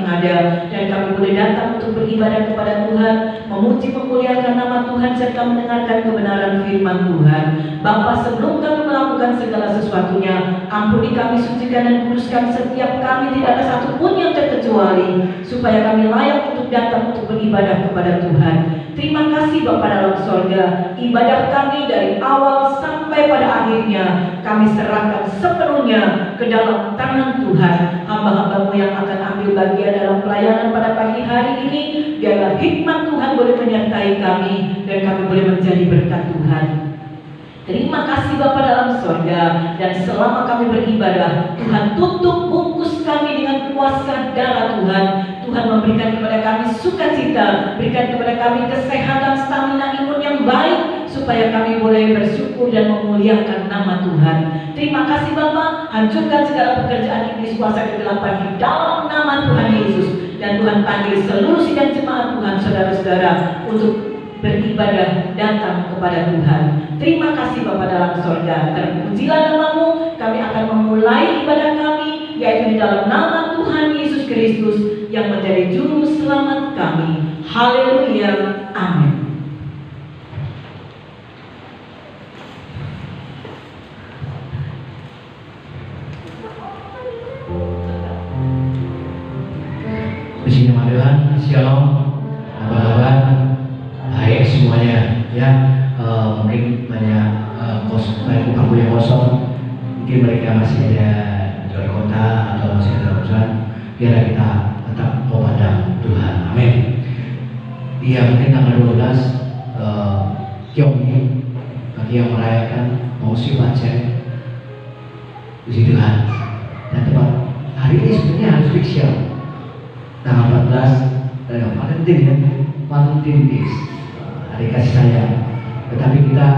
yang ada, dan kami boleh datang untuk beribadah kepada Tuhan, memuji memuliakan nama Tuhan serta mendengarkan kebenaran firman Tuhan. Bapa, sebelum kami melakukan segala sesuatunya, ampuni kami, sucikan dan kuduskan setiap kami, tidak ada satupun yang terkecuali, supaya kami layak untuk datang untuk beribadah kepada Tuhan. Terima kasih Bapa dalam sorga, ibadah kami dari awal sampai pada akhirnya kami serahkan sepenuhnya ke dalam tangan Tuhan. Hamba-hambamu yang akan ambil bagian dalam pelayanan pada pagi hari ini, biarlah hikmat Tuhan boleh menyertai kami dan kami boleh menjadi berkat Tuhan. Terima kasih Bapa dalam sorga, dan selama kami beribadah, Tuhan tutup bungkus kami dengan kuasa darah Tuhan. Tuhan memberikan kepada kami sukacita, berikan kepada kami kesehatan, stamina, imun yang baik, supaya kami boleh bersyukur dan memuliakan nama Tuhan. Terima kasih Bapa, hancurkan segala pekerjaan iblis kuasa kegelapan di dalam nama Tuhan Yesus. Dan Tuhan panggil seluruh sidang jemaat Tuhan, saudara-saudara, untuk beribadah datang kepada Tuhan. Terima kasih Bapa dalam sorga, terpujilah namamu. Kami akan memulai ibadah kami, yaitu di dalam nama Tuhan Yesus Kristus yang menjadi juru selamat kami. Haleluya, amin. Puji nama Tuhan, shalom. Apa kabar? Baik semuanya, ya. Mungkin banyak buku yang kosong, mungkin mereka masih ada di luar kota atau masih ada urusan. Biar kita tetap memandang Tuhan, amin. Iya, mungkin tanggal 12 Kyonggi bagi yang merayakan Mausi Wajah Puji Tuhan. Dan tepat hari ini sebenarnya harus spesial, tanggal 14 Valentine, ya, Valentine Days, hari kasih sayang. Tetapi kita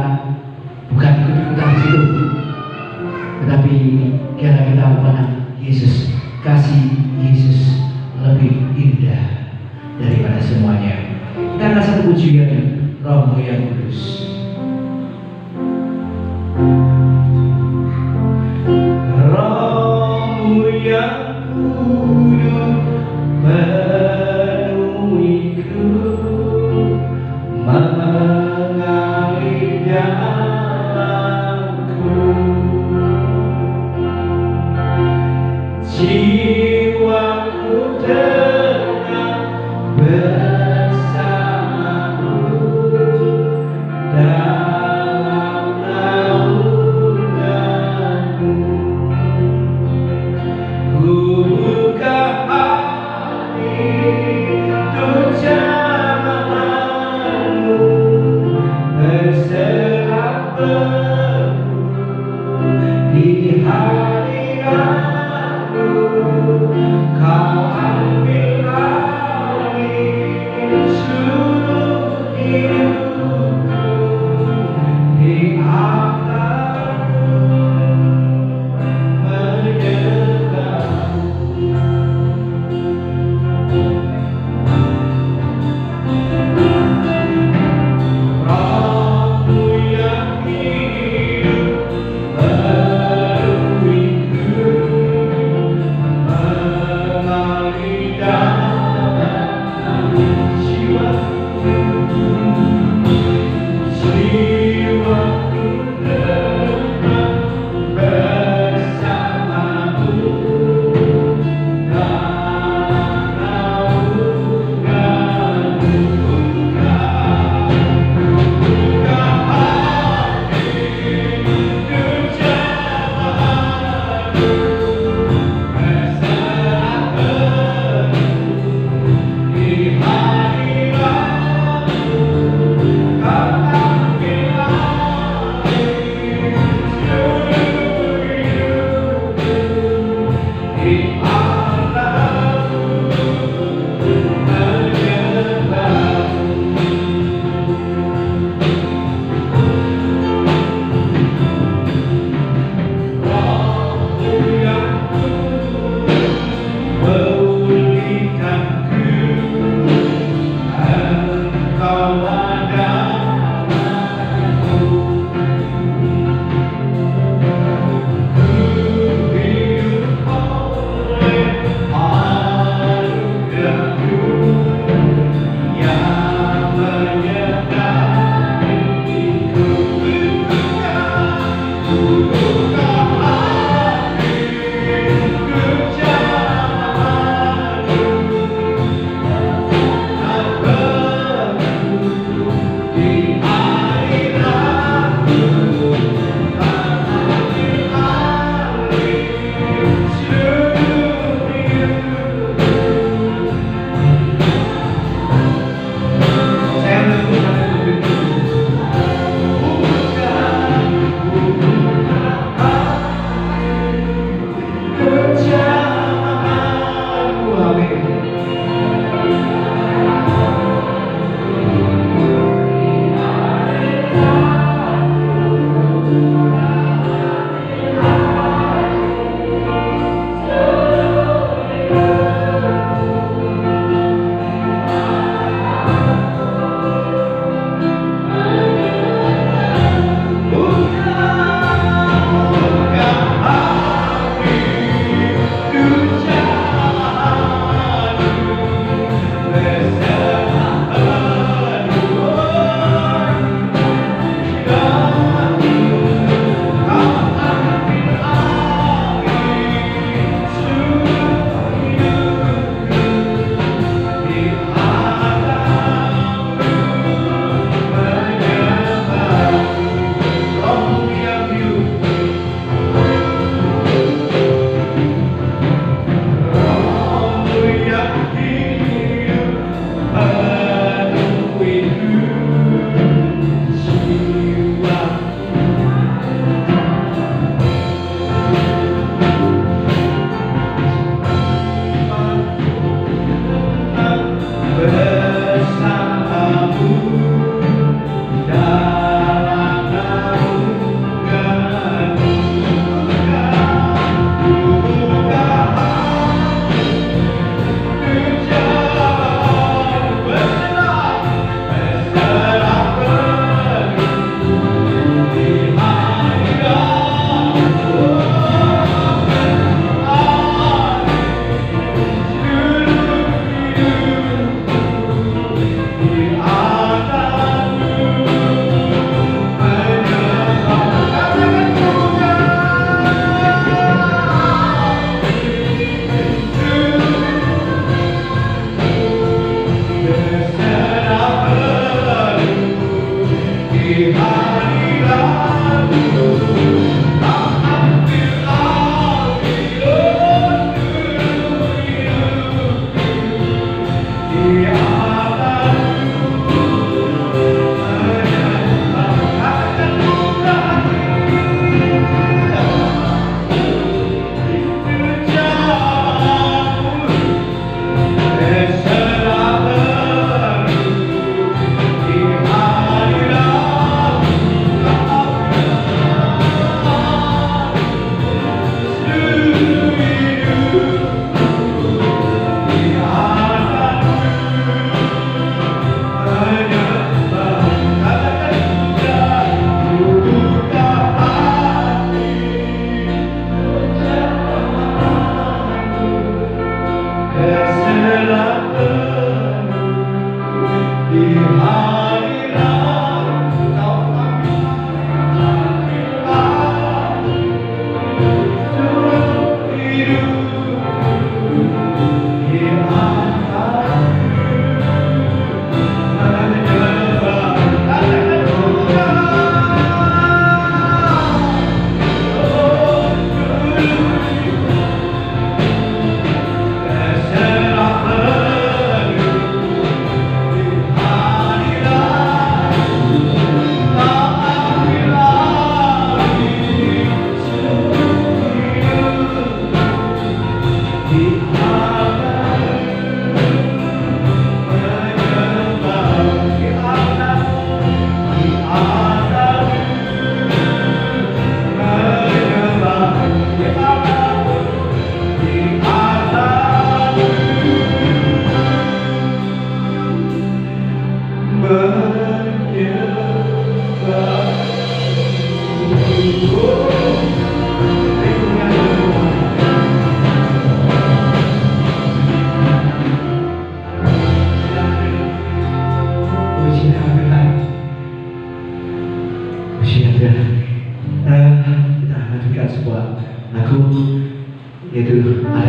bukan ikut-ikutan di situ, tetapi karena kita memandang Yesus, kasih Yesus lebih indah daripada semuanya. Kita akan satu pujian, Rohmu yang Kudus. Rohmu yang Kudus penuhiku, mengalir dalamku, jiwaku tenang bersamamu dan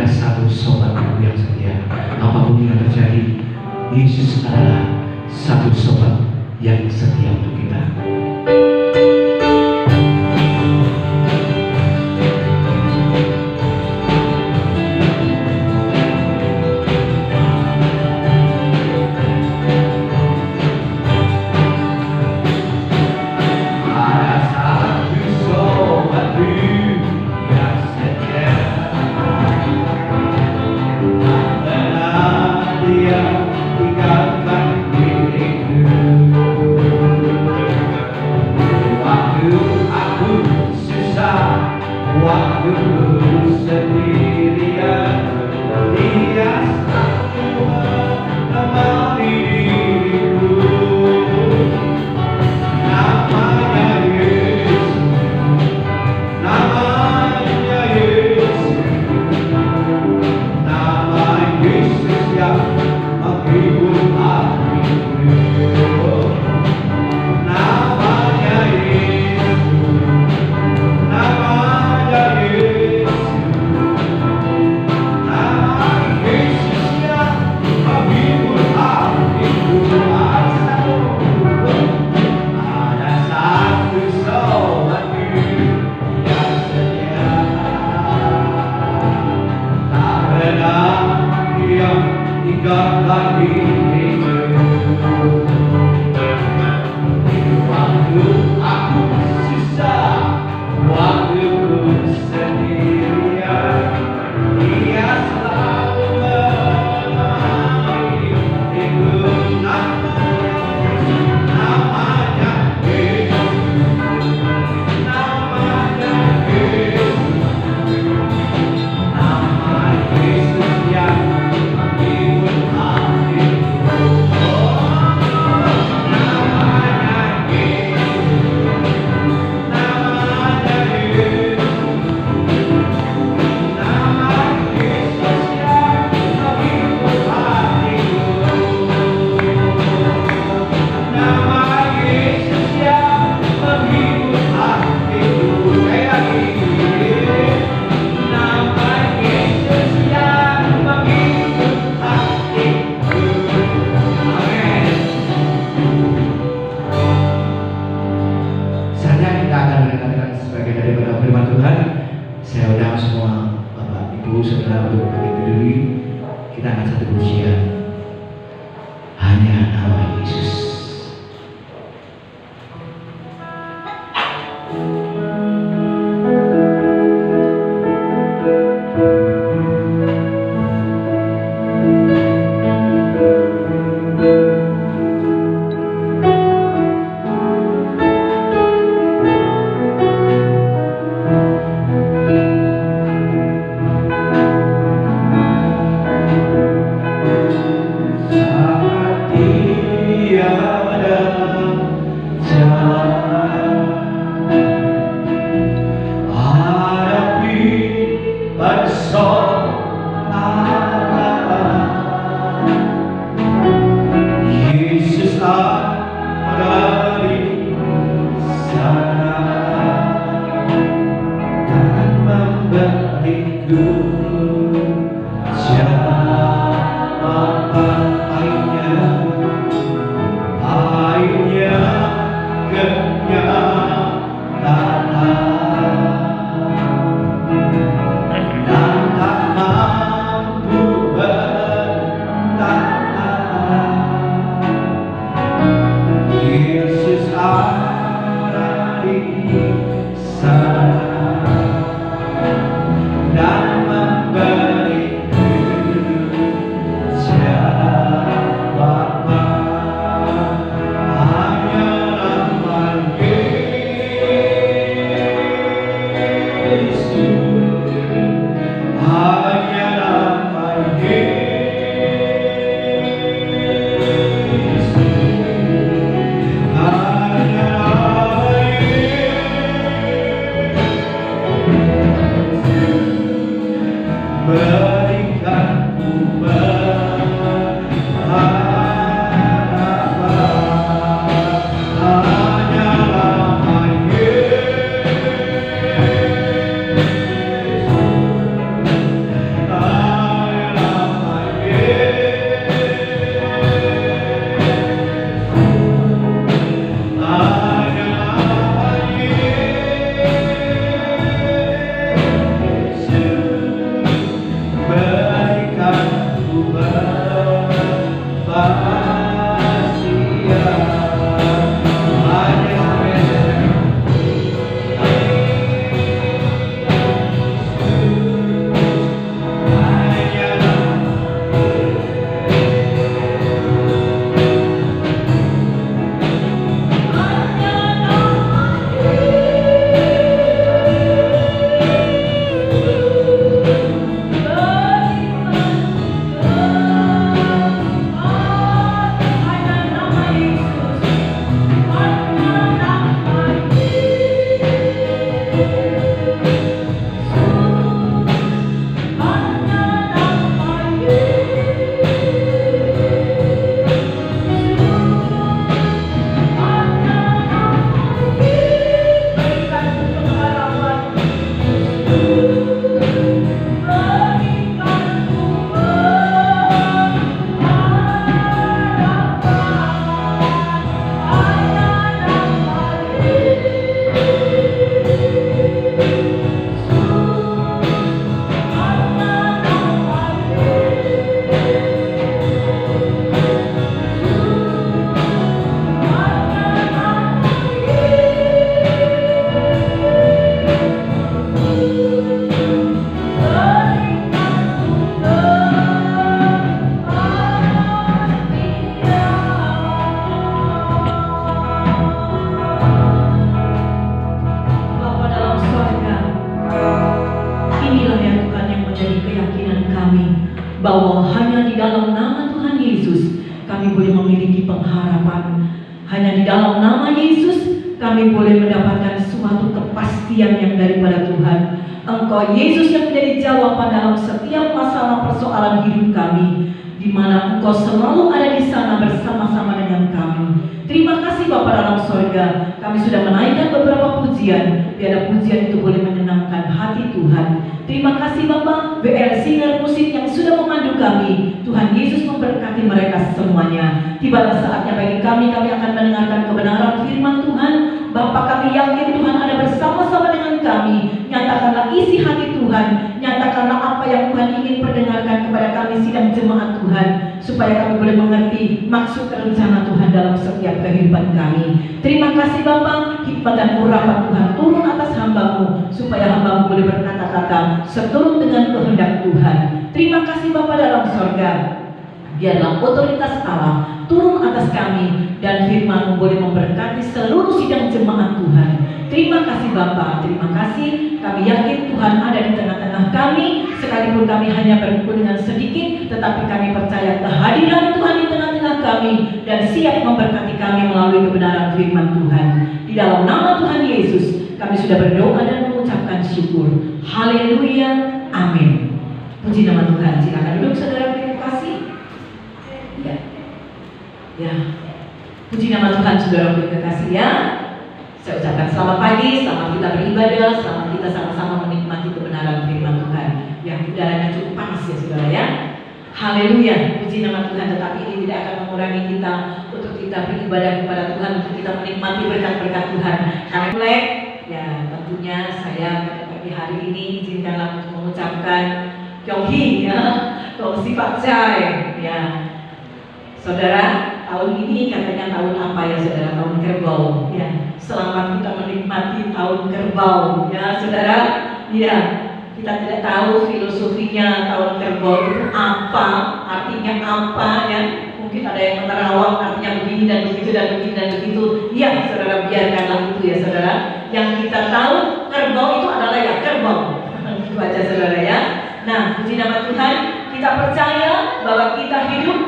satu sobat aku yang setia. Apapun yang terjadi, Yesus adalah satu sobat yang setia untuk kita. Waktu sendirian, dia selalu menemani diriku. Namanya Yesus, namanya Yesus, nama Yesus yang menghibur hatiku. Namanya Yesus, namanya Yesus, nama Yesus yang menghibur hatiku. Ada satu sobatku yang setia, tak pernah dia tinggalkan diriku. Waktu aku susah, waktu ku sendirian, dia selalu menemani diriku. Namanya Yesus, namanya Yesus, nama Yesus yang menghibur hatiku. Namanya Yesus, namanya Yesus, nama Yesus yang menghibur hatiku. Nama Yesus yang menghibur hatiku. Sekali lagi. Nama Yesus yang menghibur hatiku. Amin. Saatnya kita akan mendengarkan sebagian daripada firman Tuhan. Saya undang semua Bapak, Ibu, Saudara untuk bangkit berdiri. Kita akan satu pujian. Hanya nama Yesus. bahwa hanya di dalam nama Tuhan Yesus kami boleh memiliki pengharapan. Hanya di dalam nama Yesus kami boleh mendapatkan suatu kepastian yang daripada Tuhan. Engkau Yesus yang menjadi jawaban dalam setiap masalah persoalan hidup kami, di mana Engkau selalu ada di sana bersama-sama dengan kami. Terima kasih Bapa dalam sorga, kami sudah menaikkan beberapa pujian, biar pujian itu boleh menyenangkan hati Tuhan. Terima kasih Bapa, BL Singer Musik yang sudah memandu kami. Tuhan Yesus memberkati mereka semuanya. Tibalah saatnya bagi kami akan mendengarkan kebenaran firman Tuhan. Bapa, kami yakin Tuhan ada bersama-sama dengan kami. Nyatakanlah isi hati Tuhan, nyatakanlah apa yang Tuhan ingin perdengarkan kepada kami sidang jemaat Tuhan, supaya kami boleh mengerti maksud dan rencana Tuhan dalam setiap kehidupan kami. Terima kasih Bapa, hikmat dan urapan Tuhan turun atas hamba-Mu, supaya hamba-Mu boleh berkata-kata seturut dengan kehendak Tuhan. Terima kasih Bapa dalam sorga, biarlah otoritas Allah turun atas kami, dan firman-Mu boleh memberkati seluruh sidang jemaat Tuhan. Terima kasih Bapa, terima kasih. Kami yakin Tuhan ada di tengah-tengah kami, sekalipun kami hanya berkumpul dengan sedikit, tetapi kami percaya kehadiran Tuhan di tengah-tengah kami, dan siap memberkati kami melalui kebenaran firman Tuhan. Di dalam nama Tuhan Yesus kami sudah berdoa dan mengucapkan syukur. Haleluya, amin. Puji nama Tuhan. Silakan duduk saudara yang kasih. Ya, puji nama Tuhan saudara yang kasih ya. Saya ucapkan selamat pagi, selamat kita beribadah, selamat kita sama-sama menikmati kebenaran firman Tuhan. Yang udaranya cukup panas ya saudara ya. Haleluya, puji nama Tuhan. Tetapi ini tidak akan mengurangi kita untuk kita beribadah kepada Tuhan, untuk kita menikmati berkat-berkat Tuhan. Karena mulai ya tentunya saya pada pagi hari ini izinkanlah untuk mengucapkan Kyonghi ya, Tongsi Pak Jai ya. Saudara, tahun ini katanya tahun apa ya saudara? Tahun kerbau ya. Selamat kita menikmati tahun kerbau ya saudara. Ya, kita tidak tahu filosofinya tahun kerbau itu apa, artinya apa ya. Mungkin ada yang menerawang artinya begini dan begitu dan begini dan begitu. Ya saudara, biarkanlah itu ya saudara. Yang kita tahu kerbau itu adalah ya kerbau. Itu aja saudara ya. Nah, puji nama Tuhan, kita percaya bahwa kita hidup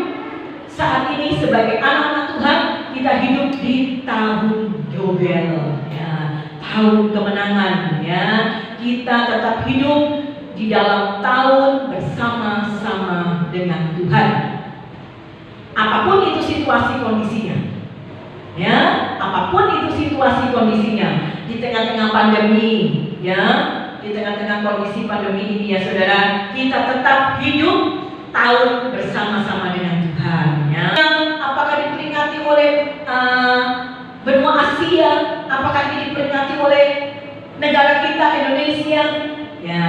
saat ini sebagai anak-anak Tuhan, kita hidup di tahun Yobel ya, tahun kemenangan ya. Kita tetap hidup di dalam tahun bersama-sama dengan Tuhan. Apapun itu situasi kondisinya ya, apapun itu situasi kondisinya, di tengah-tengah pandemi ya, di tengah-tengah kondisi pandemi ini ya saudara, kita tetap hidup tahun bersama-sama dengan Tuhan ya. Apakah diperingati oleh benua Asia, apakah ini diperingati oleh negara kita Indonesia ya,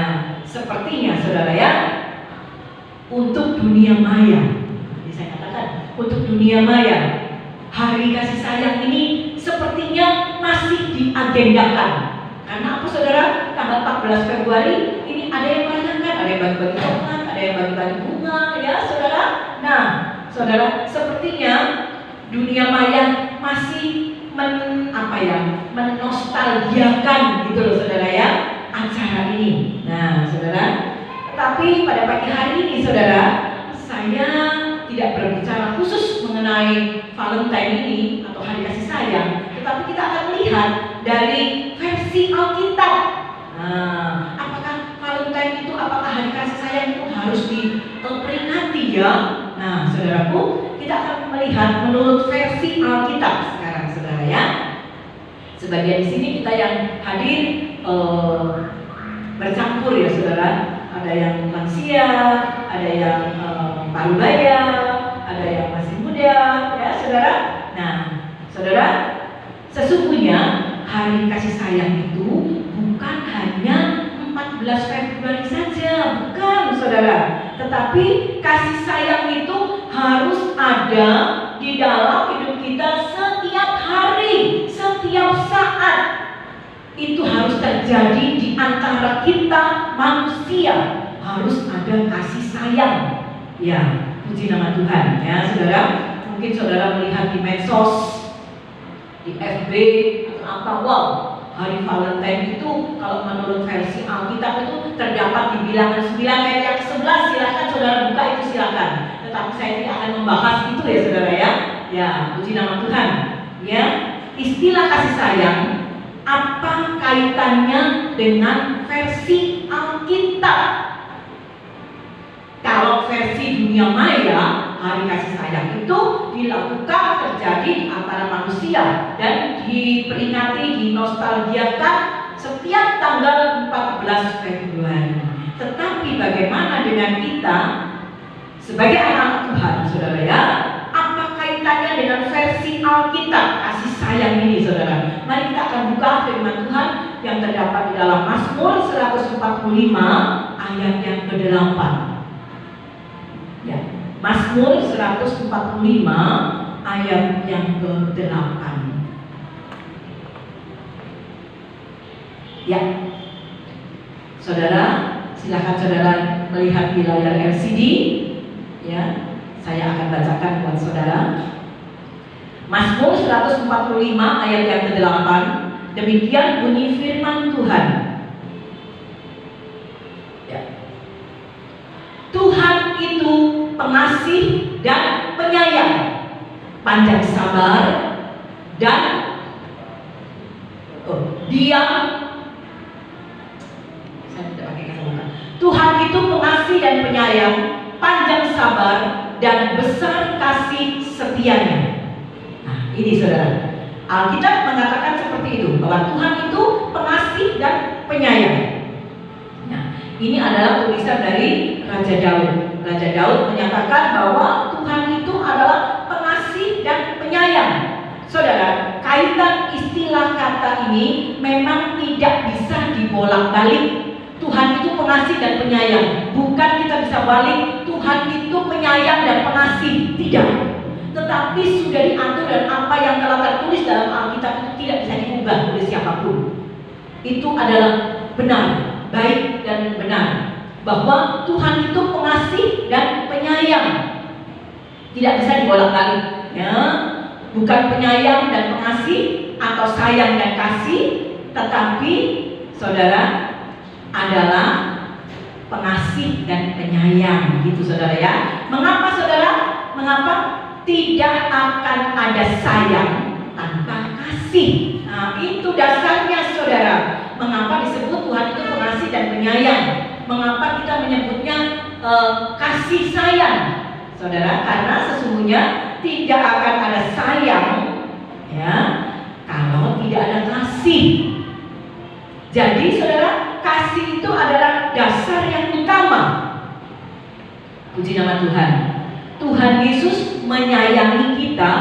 sepertinya saudara ya, untuk dunia maya. Jadi saya katakan untuk dunia maya, hari kasih sayang ini sepertinya masih diagendakan. Karena apa saudara? Tanggal 14 Februari ini ada yang merayakan, ada yang bagi-bagi coklat, ada yang bagi-bagi bunga, ya saudara. Nah, saudara, sepertinya dunia maya masih menostalgiakan gitu loh saudara ya, acara ini. Nah, saudara, tetapi pada pagi hari ini saudara, saya tidak berbicara khusus mengenai Valentine ini atau hari kasih sayang, tetapi kita akan melihat dari versi Alkitab. Nah, apakah Valentine itu, apakah hari kasih sayang itu harus diperingati ya? Nah, saudaraku, kita akan melihat menurut versi Alkitab sekarang, saudara ya. Sebagian di sini kita yang hadir bercampur ya saudara. Ada yang lansia, ada yang parubaya, ada yang masih muda, ya saudara. Nah, saudara, sesungguhnya hari kasih sayang itu bukan hanya 14 Februari saja, bukan saudara. Tetapi kasih sayang itu harus ada di dalam hidup kita setiap hari, setiap saat. Itu harus terjadi di antara kita manusia. Harus ada kasih sayang. Ya, puji nama Tuhan ya saudara. Mungkin saudara melihat di medsos, di FB atau apa, wow, hari Valentine itu kalau menurut versi Alkitab itu terdapat di Bilangan 9 ayat yang 11. Silakan saudara buka itu, silakan. Tetapi saya tidak akan membahas itu ya saudara ya. Ya, puji nama Tuhan. Ya, istilah kasih sayang apa kaitannya dengan versi Alkitab? Kalau versi dunia maya, hari kasih sayang itu dilakukan terjadi di antara manusia dan diperingati, dinostalgiakan setiap tanggal 14 Februari. Tetapi bagaimana dengan kita sebagai anak Tuhan, saudara ya? Apa kaitannya dengan versi Alkitab kasih sayang ini, saudara? Mari kita akan buka firman Tuhan yang terdapat di dalam Mazmur 145 ayat yang ke-8. Ya, Mazmur 145 ayat yang ke-8. Ya, saudara, silakan saudara melihat di layar LCD. Ya, saya akan bacakan buat saudara. Mazmur 145 ayat yang ke-8. Demikian bunyi firman Tuhan. Ya. Tuhan itu pengasih dan penyayang, panjang sabar dan Dia, saya tidak pakai kata bukan. Tuhan itu pengasih dan penyayang, panjang sabar dan besar kasih setianya. Nah, ini saudara, Alkitab mengatakan seperti itu, bahwa Tuhan itu pengasih dan penyayang. Nah, ini adalah tulisan dari Raja Daud. Raja Daud menyatakan bahwa Tuhan itu adalah pengasih dan penyayang. Saudara, kaitan istilah kata ini memang tidak bisa dibolak-balik. Tuhan itu pengasih dan penyayang. Bukan kita bisa balik, Tuhan itu penyayang dan pengasih. Tidak. Tetapi sudah diatur, dan apa yang telah tertulis dalam Alkitab itu tidak bisa diubah oleh siapapun. Itu adalah benar, baik dan benar, bahwa Tuhan itu pengasih dan penyayang. Tidak bisa dibolak-balik, ya. Bukan penyayang dan pengasih atau sayang dan kasih, tetapi saudara adalah pengasih dan penyayang, gitu saudara ya. Mengapa saudara? Mengapa? Tidak akan ada sayang tanpa kasih. Nah, itu dasarnya saudara. Mengapa disebut Tuhan itu pengasih dan penyayang? Mengapa kita menyebutnya kasih sayang, saudara? Karena sesungguhnya tidak akan ada sayang, ya, kalau tidak ada kasih. Jadi saudara, kasih itu adalah dasar yang utama. Puji nama Tuhan. Tuhan Yesus menyayangi kita,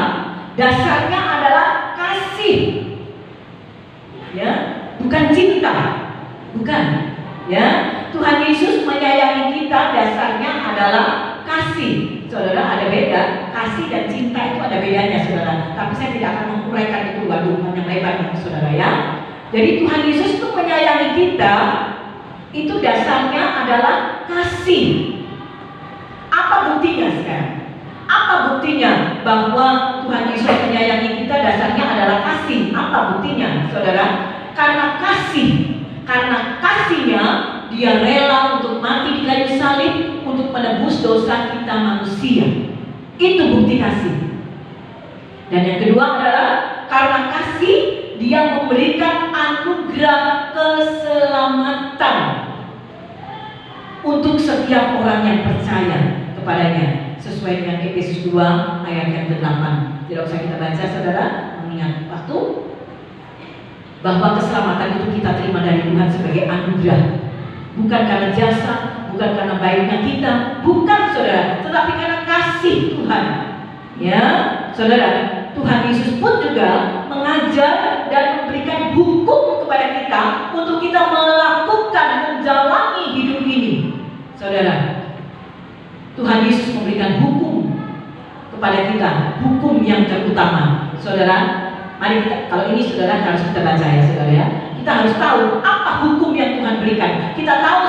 dasarnya adalah kasih, ya, bukan cinta, bukan, ya. Tuhan Yesus menyayangi kita, dasarnya adalah adalah kasih. Saudara, ada beda. Kasih dan cinta itu ada bedanya, saudara. Tapi saya tidak akan menguraikan itu, waduh, panjang lebar nih, saudara ya. Jadi Tuhan Yesus itu menyayangi kita, itu dasarnya adalah kasih. Apa buktinya sekarang? Apa buktinya bahwa Tuhan Yesus menyayangi kita dasarnya adalah kasih? Apa buktinya, saudara? Karena kasihnya dia rela untuk mati di kayu salib untuk menebus dosa kita manusia. Itu bukti kasih. Dan yang kedua adalah karena kasih dia memberikan anugerah keselamatan untuk setiap orang yang percaya kepadanya, sesuai dengan Efesus 2 ayat yang ke-8. Tidak usah kita baca, saudara, mengingat waktu, bahwa keselamatan itu kita terima dari Tuhan sebagai anugerah, bukan karena jasa, bukan karena baiknya kita, bukan, saudara, tetapi karena kasih Tuhan. Ya, saudara, Tuhan Yesus pun juga mengajar dan memberikan hukum kepada kita untuk kita melakukan, menjalani hidup ini. Saudara, Tuhan Yesus memberikan hukum kepada kita, hukum yang terutama. Saudara, mari kita, kalau ini saudara harus kita baca ya, saudara ya. Kita harus tahu apa hukum yang Tuhan berikan. Kita tahu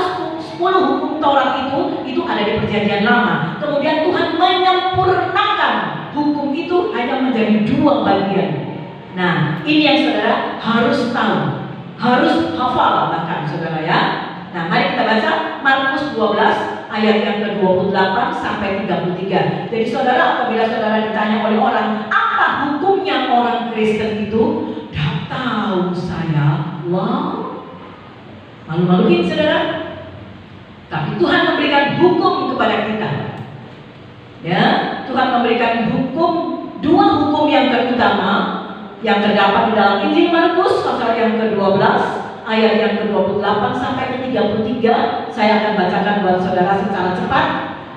10 hukum Taurat itu ada di Perjanjian Lama. Kemudian Tuhan menyempurnakan hukum itu hanya menjadi 2 bagian. Nah, ini yang saudara harus tahu, harus hafal bahkan, saudara ya. Nah, mari kita baca Markus 12 ayat yang ke-28 sampai 33. Jadi saudara, apabila saudara ditanya oleh orang, apa hukumnya orang Kristen itu? Tidak tahu saya. Wow, malu-maluin, saudara. Tapi Tuhan memberikan hukum kepada kita. Ya, Tuhan memberikan hukum, 2 hukum yang terutama yang terdapat di dalam Injil Markus pasal yang ke-12 ayat yang ke-28 sampai ke-33. Saya akan bacakan buat saudara secara cepat.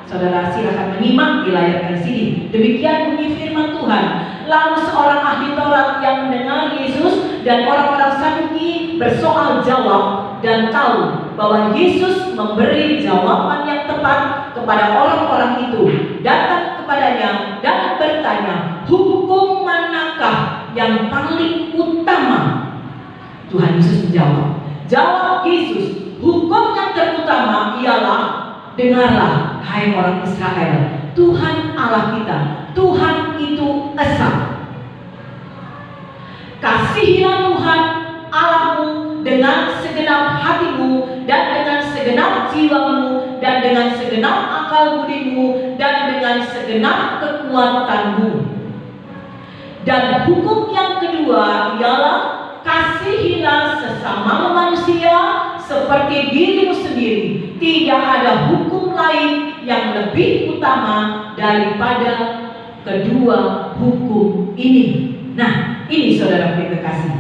Saudara silakan menyimak di layar LCD. Demikian bunyi firman Tuhan. Lalu seorang ahli Taurat yang mendengar Yesus dan orang-orang Saduki bersoal jawab dan tahu bahwa Yesus memberi jawaban yang tepat kepada orang-orang itu, datang kepadanya dan bertanya, hukum manakah yang paling utama? Tuhan Yesus menjawab. Jawab Yesus, hukum yang terutama ialah, dengarlah hai orang Israel, Tuhan Allah kita, Tuhan itu esa. Kasihilah Tuhan Allahmu dengan segenap hatimu dan dengan segenap jiwamu dan dengan segenap akal budimu dan dengan segenap kekuatanmu. Dan hukum yang kedua ialah, kasihilah sesama manusia seperti dirimu sendiri. Tidak ada hukum lain yang lebih utama daripada kedua hukum ini. Nah, ini saudara kekasih.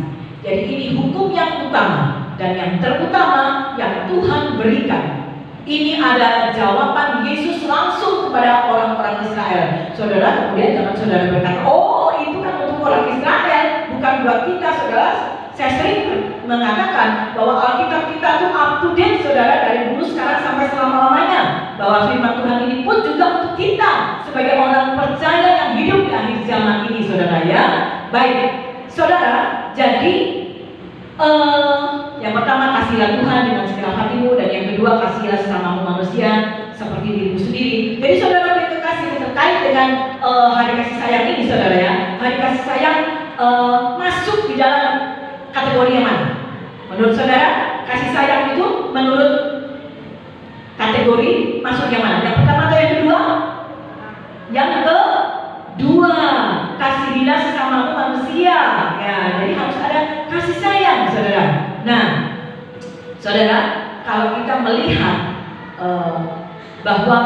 Jadi ini hukum yang utama dan yang terutama yang Tuhan berikan. Ini adalah jawaban Yesus langsung kepada orang-orang Israel. Saudara, kemudian jangan saudara berkata, oh itu kan untuk orang Israel, bukan buat kita, saudara. Saya sering mengatakan bahwa Alkitab kita itu up to date, saudara, dari dulu sekarang sampai selama-lamanya. Bahwa firman Tuhan ini pun juga untuk kita sebagai orang percaya yang hidup di akhir zaman ini, saudara ya. Baik, saudara, jadi yang pertama, kasihlah Tuhan dengan segenap hatimu, dan yang kedua, kasihlah sesama manusia seperti dirimu sendiri. Jadi saudara kekasih, terkait dengan hari kasih sayang ini, saudara ya, hari kasih sayang masuk di dalam kategori yang mana? Menurut saudara, kasih sayang itu menurut kategori masuk yang mana? Yang pertama atau yang kedua? Yang kedua, kasihilah sesama manusia. Ya, jadi harus ada kasih sayang, saudara. Nah, saudara, kalau kita melihat bahwa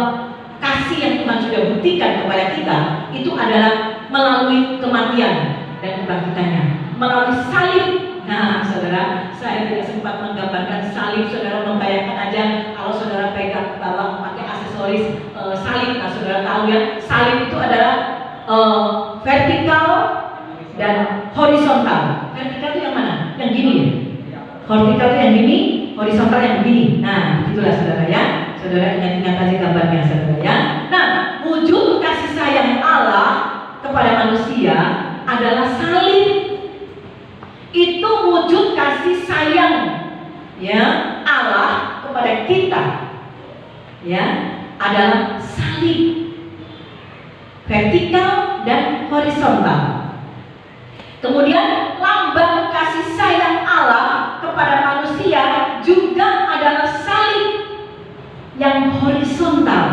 kasih yang Tuhan sudah buktikan kepada kita itu adalah melalui kematian dan kebangkitannya, melalui salib. Nah, saudara, saya tidak sempat menggambarkan salib. Saudara membayangkan aja kalau saudara pegang ke bawah pakai aksesoris salib. Nah, saudara tahu ya, salib itu adalah vertikal dan horizontal. Vertikal itu yang mana? Yang gini ya? Vertikal itu yang gini, horizontal yang begini. Nah, itulah saudara ya. Saudara ingat-ingat aja gambarnya saudara ya. Nah, wujud kasih sayang Allah kepada manusia adalah salib. Itu wujud kasih sayang ya Allah kepada kita ya, adalah salib, vertikal dan horizontal. Kemudian lambang kasih sayang Allah kepada manusia juga adalah salib yang horizontal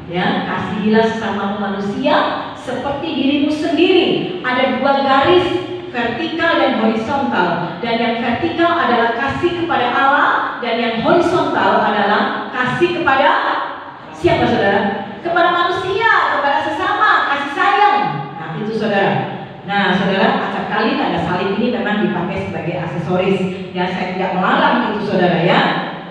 ya. Kasihilah sesama manusia seperti dirimu sendiri. Ada dua garis, vertikal dan horizontal, dan yang vertikal adalah kasih kepada Allah, dan yang horizontal adalah kasih kepada siapa saudara? Kepada manusia, kepada sesama, kasih sayang. Nah itu saudara. Nah saudara, acap kali tanda salib ini memang dipakai sebagai aksesoris ya. Saya tidak melarang itu saudara ya.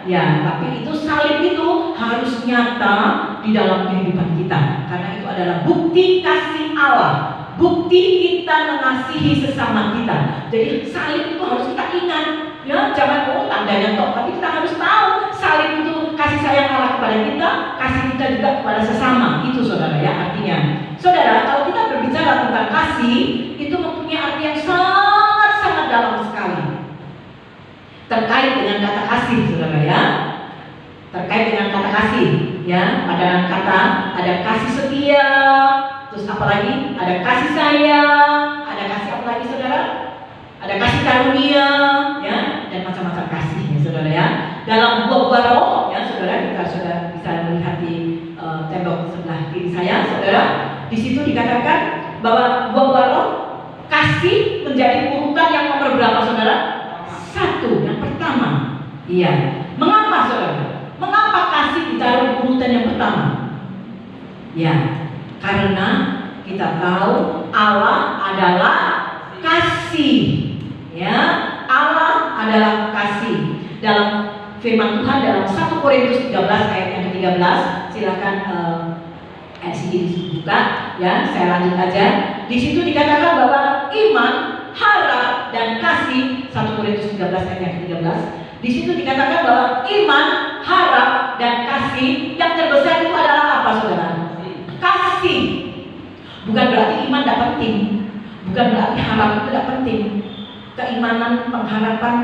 Ya, tapi itu salib itu harus nyata di dalam kehidupan kita, karena itu adalah bukti kasih Allah, bukti kita mengasihi sesama kita. Jadi salib itu harus kita ingat ya, jangan tandanya toh, tapi kita harus tahu salib itu kasih sayang Allah kepada kita, kasih kita juga kepada sesama. Itu saudara ya artinya. Saudara, kalau kita berbicara tentang kasih, itu mempunyai arti yang sangat-sangat dalam sekali terkait dengan kata kasih saudara ya. Terkait dengan kata kasih ya, pada kata ada kasih setia, terus apalagi ada kasih sayang, ada kasih apa lagi saudara? Ada kasih karunia ya, dan macam-macam kasih ya saudara ya. Dalam buah-buah roh ya saudara, kita sudah bisa melihat di tembok sebelah kiri saya saudara. Di situ dikatakan bahwa buah-buah roh kasih menjadi urutan yang nomor berapa saudara? Satu, yang pertama. Iya. Mengapa saudara? Mengapa kasih ditaruh di urutan yang pertama? Ya, karena kita tahu Allah adalah kasih. Ya, Allah adalah kasih. Dalam firman Tuhan dalam 1 Korintus 13 ayat yang ke-13, silakan LCD dibuka ya, saya lanjut aja. Di situ dikatakan bahwa iman, harap dan kasih, 1 Korintus 13 ayat yang ke-13. Di situ dikatakan bahwa iman, harap dan kasih yang terbesar itu adalah apa saudara? Kasih. Bukan berarti iman tidak penting, bukan berarti harap itu tidak penting. Keimanan, pengharapan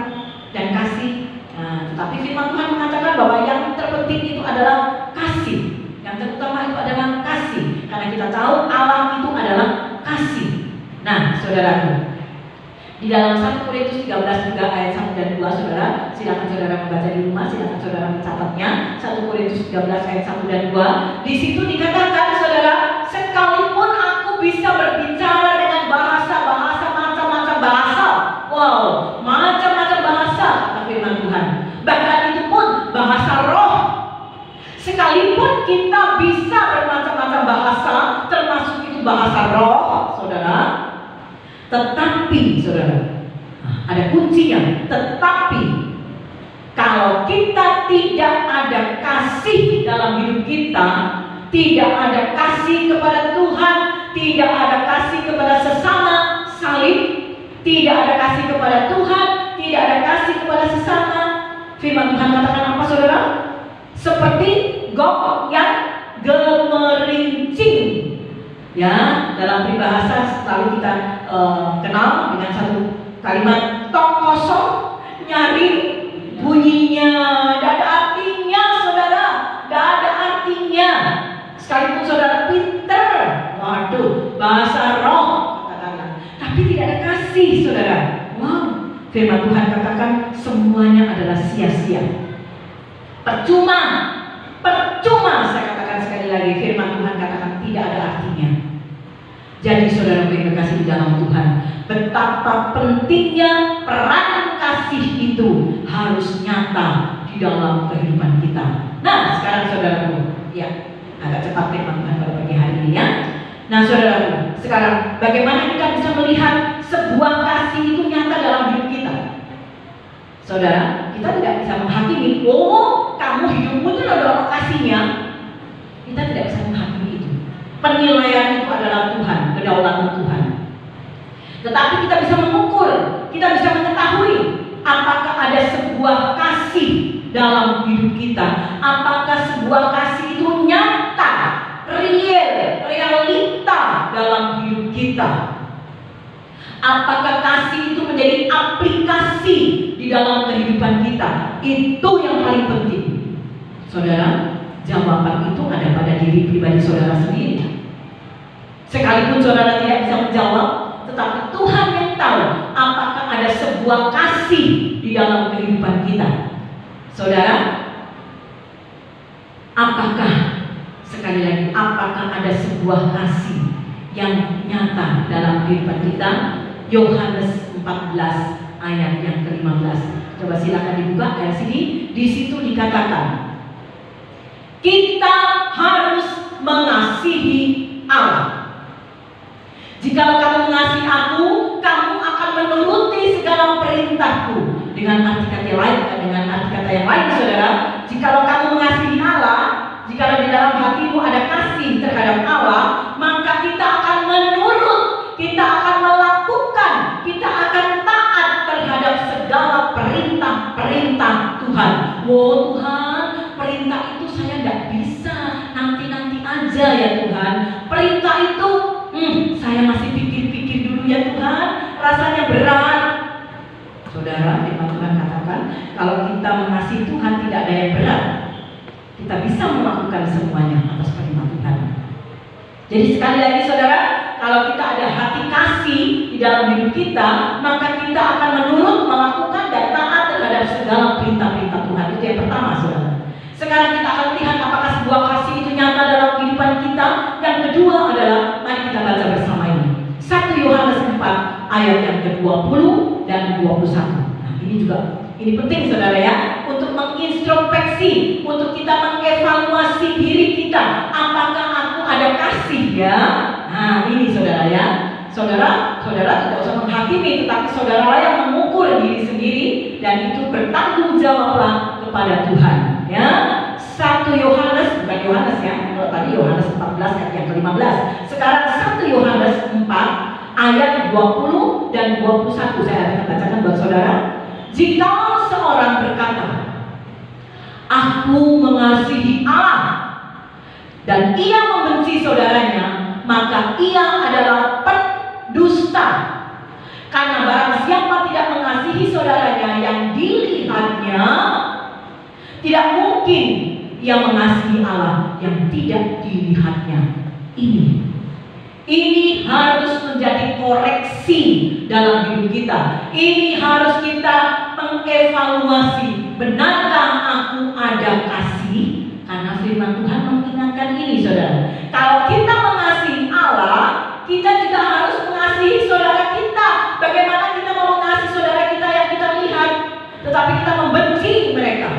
dan kasih. Nah, tetapi firman Tuhan mengatakan bahwa yang terpenting itu adalah kasih. Yang terutama itu adalah kasih, karena kita tahu Allah itu adalah kasih. Nah, saudaraku, di dalam 1 Korintus 13 juga ayat 1 dan 2 saudara, silakan saudara membaca di rumah, silakan saudara mencatatnya. 1 Korintus 13 ayat 1 dan 2. Di situ dikatakan saudara, sekalipun aku bisa berbicara dengan bahasa-bahasa macam-macam bahasa. Wow, macam-macam bahasa kata firman Tuhan. Bahkan itu pun bahasa roh. Sekalipun kita bisa bermacam-macam bahasa, termasuk itu bahasa roh, saudara, tetapi saudara, ada kuncinya. Tetapi kalau kita tidak ada kasih dalam hidup kita, tidak ada kasih kepada Tuhan, tidak ada kasih kepada sesama, salib, tidak ada kasih kepada Tuhan, tidak ada kasih kepada sesama, firman Tuhan katakan apa saudara? Seperti gong yang gemerincing. Ya, dalam peribahasa selalu kita kenal dengan satu kalimat tong kosong nyaring bunyinya. Tidak ada artinya saudara, tidak ada artinya. Sekalipun saudara pinter, waduh, bahasa roh katakanlah, tapi tidak ada kasih saudara. Wow, firman Tuhan katakan semuanya adalah sia-sia, percuma. Percuma, saya katakan sekali lagi, firman Tuhan katakan tidak ada artinya. Jadi saudara yang terkasih di dalam Tuhan, betapa pentingnya peran kasih itu harus nyata di dalam kehidupan kita. Nah sekarang saudaraku, ya agak cepat firman Tuhan pada pagi hari ini ya. Nah saudaraku, sekarang bagaimana kita bisa melihat sebuah kasih itu nyata dalam hidup kita? Saudara, kita tidak bisa menghakimi, oh kamu hidupmu itu ada kasihnya. Kita tidak bisa menghakimi itu. Penilaian itu adalah Tuhan, kedaulatan Tuhan. Tetapi kita bisa mengukur, kita bisa mengetahui apakah ada sebuah kasih dalam hidup kita? Apakah sebuah kasih itu nyata, real, realita dalam hidup kita? Apakah kasih itu menjadi aplikasi di dalam kehidupan kita? Itu yang paling penting. Saudara, jawaban itu ada pada diri pribadi saudara sendiri. Sekalipun saudara tidak bisa menjawab, tetapi Tuhan yang tahu apakah ada sebuah kasih di dalam kehidupan kita. Saudara, apakah, sekali lagi, apakah ada sebuah kasih yang nyata dalam kehidupan kita? Yohanes 14 ayat yang ke-15. Coba silakan dibuka ayat sini. Di situ dikatakan, kita harus mengasihi Allah. Jikalau kamu mengasihi aku, kamu akan menuruti segala perintahku. Dengan arti kata lain, dengan arti kata yang lain, saudara, jikalau kamu mengasihi Allah, jikalau di dalam hatimu ada kasih terhadap Allah, maka kita akan menurut, kita akan melakukan, kita akan taat terhadap segala perintah-perintah Tuhan. Oh Tuhan, perintah itu saya nggak bisa, nanti-nanti aja ya Tuhan. Perintah itu, saya masih pikir-pikir dulu ya Tuhan, rasanya berat. Saudara, firman Tuhan katakan, kalau kita mengasihi Tuhan tidak ada yang berat. Kita bisa melakukan semuanya atas perintah Tuhan. Jadi sekali lagi saudara, kalau kita ada hati kasih di dalam hidup kita, maka kita akan menurut, melakukan dan taat terhadap segala perintah-perintah Tuhan. Itu yang pertama saudara. Sekarang kita akan lihat apakah sebuah kasih itu nyata dalam kehidupan kita. Yang kedua adalah, mari kita baca bersama ini 1 Yohanes 4 ayat yang ke-20 dan 21. Nah ini juga, ini penting saudara ya, untuk mengintrospeksi, untuk kita mengevaluasi diri kita. Apakah aku ada kasih ya? Nah ini saudara ya. Saudara tidak usah menghakimi, tetapi saudara yang mengukur diri sendiri, dan itu bertanggung jawablah kepada Tuhan ya. 1 Yohanes, bukan Yohanes ya, kalau tadi Yohanes 14 ayat yang ke-15, sekarang 1 Yohanes 4 ayat 20 dan 21. Saya akan bacakan buat saudara. Jika seorang berkata, aku mengasihi Allah, dan ia membenci saudaranya, maka ia adalah pendusta. Karena barang siapa tidak mengasihi saudaranya yang dilihatnya, tidak mungkin ia mengasihi Allah yang tidak dilihatnya. Ini harus menjadi koreksi dalam hidup kita. Ini harus kita mengevaluasi. Benarkah aku ada kasih? Karena firman Tuhan mengingatkan ini saudara. Kalau kita mengasihi Allah, kita juga harus mengasihi saudara kita. Bagaimana kita mau mengasihi saudara kita yang kita lihat, tetapi kita membenci mereka?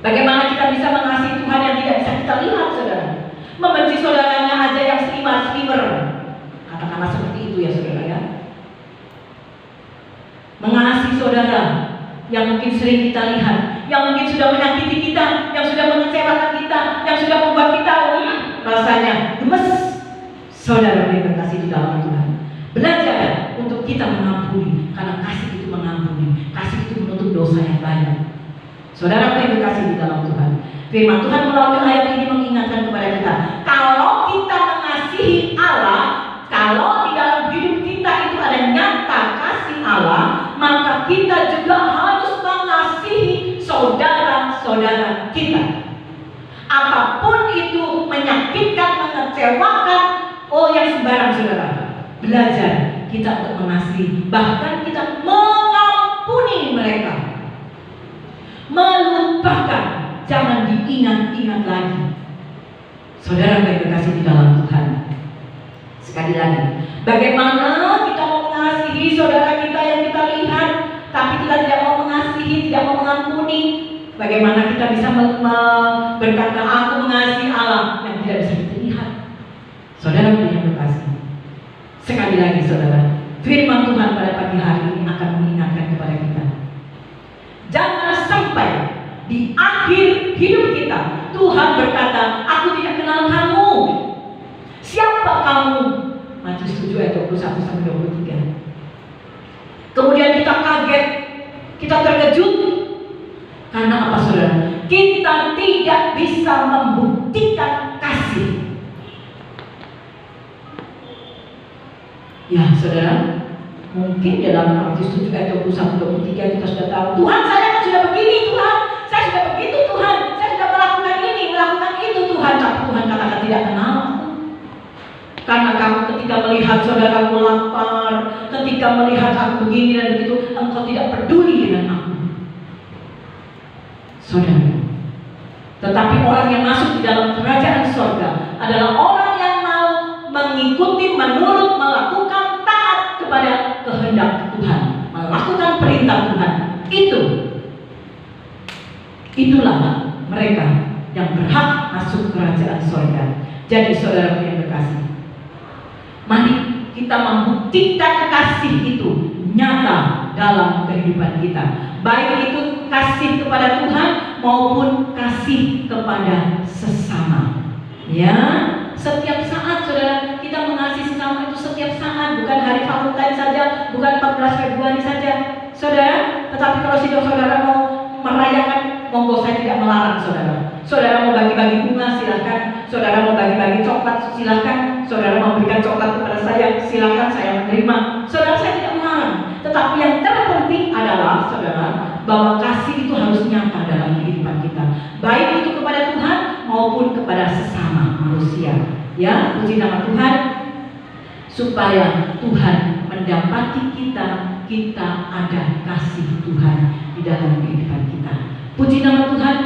Bagaimana kita bisa mengasihi Tuhan yang tidak bisa kita lihat saudara? Membenci saudaranya aja yang slimer, katakanlah seperti itu ya saudara ya. Mengasihi saudara yang mungkin sering kita lihat, yang mungkin sudah menyakiti kita, yang sudah mengecewakan kita, yang sudah membuat kita rasanya gemes. Saudara yang berkasih di dalam Tuhan, belajar untuk kita mengampuni, karena kasih itu mengampuni, kasih itu menutup dosa yang banyak. Saudara yang berkasih di dalam Tuhan, firman Tuhan melalui ayat ini mengingatkan kepada kita, kalau kita mengasihi Allah, kalau di dalam hidup kita itu ada nyata kasih Allah, maka kita juga harus mengasihi saudara-saudara kita. Apapun itu menyakitkan, mengecewakan, yang sembarang saudara, belajar kita untuk mengasihi, bahkan kita mengampuni mereka, melupakan, jangan diingat-ingat lagi. Saudara yang berkasih di dalam Tuhan, sekali lagi, bagaimana kita mau mengasihi saudara kita yang kita lihat, tapi kita tidak mau mengasihi, tidak mau mengampuni? Bagaimana kita bisa berkata aku mengasihi Allah yang tidak bisa kita lihat? Saudara yang berkasih, sekali lagi saudara, firman Tuhan pada pagi hari ini akan mengingatkan kepada kita, jangan sampai di akhir hidup kita Tuhan berkata, aku tidak kenal kamu. Siapa kamu? Matius 7 ayat 21 sampai 23. Kemudian kita kaget, kita terkejut, Karena apa saudara? Kita tidak bisa membuktikan kasih. Ya saudara, mungkin dalam Matius 7 ayat 21-23 kita sudah tahu, Tuhan saya kan sudah begini, Tuhan saya sudah begitu, Tuhan saya sudah melakukan ini, melakukan itu, Tuhan. Tapi Tuhan katakan tidak kenal. Karena kamu ketika melihat saudaramu lapar, ketika melihat aku begini dan begitu, engkau tidak peduli dengan aku, saudara. Tetapi orang yang masuk di dalam kerajaan surga adalah orang yang mau mengikuti, menurut, melakukan, taat kepada kehendak Tuhan, melakukan perintah Tuhan. Itulah mereka yang berhak masuk kerajaan surga. Jadi saudara yang berkasih, mari kita membuktikan kasih itu nyata dalam kehidupan kita, baik itu kasih kepada Tuhan maupun kasih kepada sesama. Ya, setiap saat saudara kita mengasihi sesama itu, setiap saat, bukan hari Valentine saja, bukan 14 Februari saja, saudara. Tetapi kalau saudara mau merayakan, monggo, saya tidak melarang saudara. Saudara mau bagi-bagi bunga, silahkan. Saudara mau bagi-bagi coklat, silahkan. Saudara mau berikan coklat kepada saya, silahkan, saya menerima. Saudara, saya tidak melarang. Tetapi yang terpenting adalah saudara, bahwa kasih itu harus nyata dalam kehidupan kita, baik itu kepada Tuhan maupun kepada sesama manusia. Ya, puji nama Tuhan. Supaya Tuhan mendapati kita ada kasih Tuhan di dalam kehidupan kita. Puji nama Tuhan.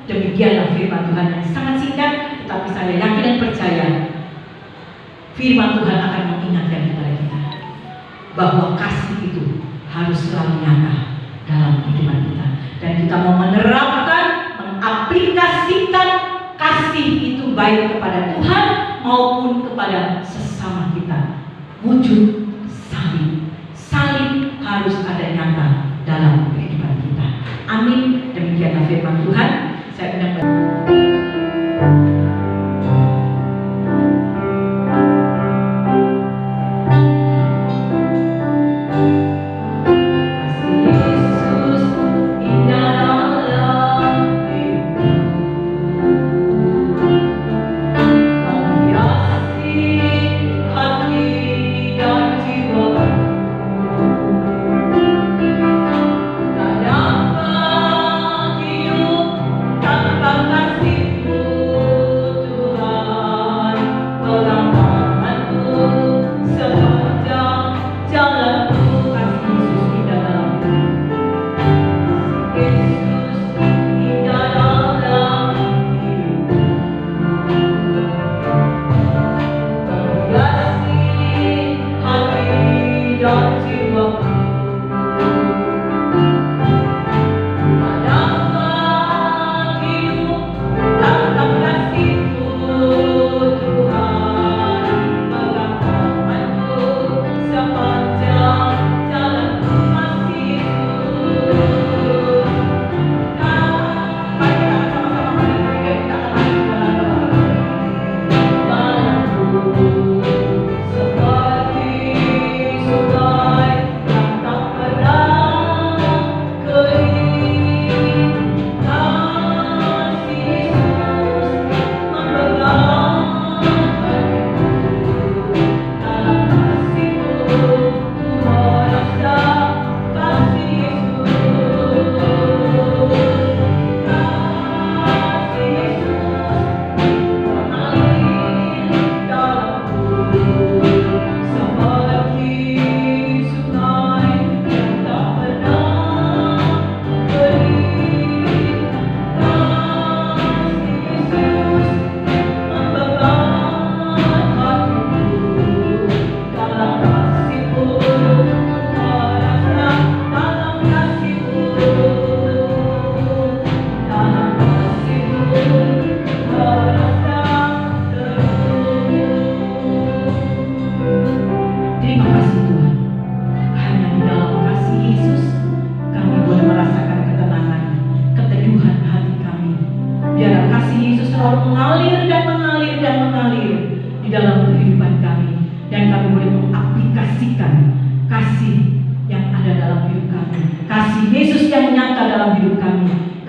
Demikianlah firman Tuhan yang sangat singkat, tetapi saya yakin dan percaya firman Tuhan akan mengingatkan kepada kita bahwa kasih itu harus selalu nyata dalam kehidupan kita, dan kita mau menerapkan, mengaplikasikan kasih itu baik kepada Tuhan maupun kepada sesama kita. Wujud salib harus ada nyata dalam kehidupan kita. Amin. Demikianlah firman Tuhan. Saya undang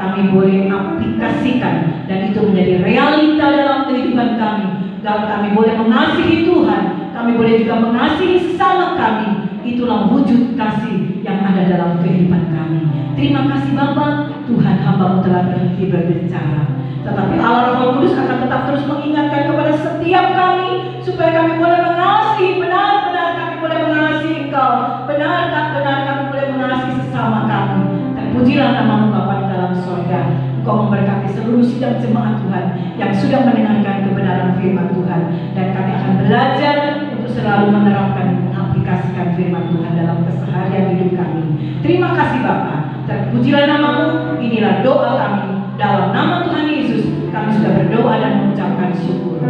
kami boleh aplikasikan dan itu menjadi realita dalam kehidupan kami. Dan kami boleh mengasihi Tuhan, kami boleh juga mengasihi sesama kami. Itulah wujud kasih yang ada dalam kehidupan kami. Terima kasih Bapa, Tuhan hamba-Mu telah berhenti berbicara. Tetapi Allah Roh Kudus akan tetap terus mengingatkan kepada setiap kami supaya kami boleh mengasihi, benar-benar kami boleh mengasihi Engkau, benar-benar kami boleh mengasihi sesama kami. Terpujilah nama-Mu Bapa di dalam surga. Engkau memberkati seluruh sidang jemaat Tuhan yang sudah mendengarkan kebenaran firman Tuhan, dan kami akan belajar untuk selalu menerapkan, mengaplikasikan firman Tuhan dalam keseharian hidup kami. Terima kasih Bapa, terpujilah nama-Mu. Inilah doa kami dalam nama Tuhan Yesus. Kami sudah berdoa dan mengucapkan syukur.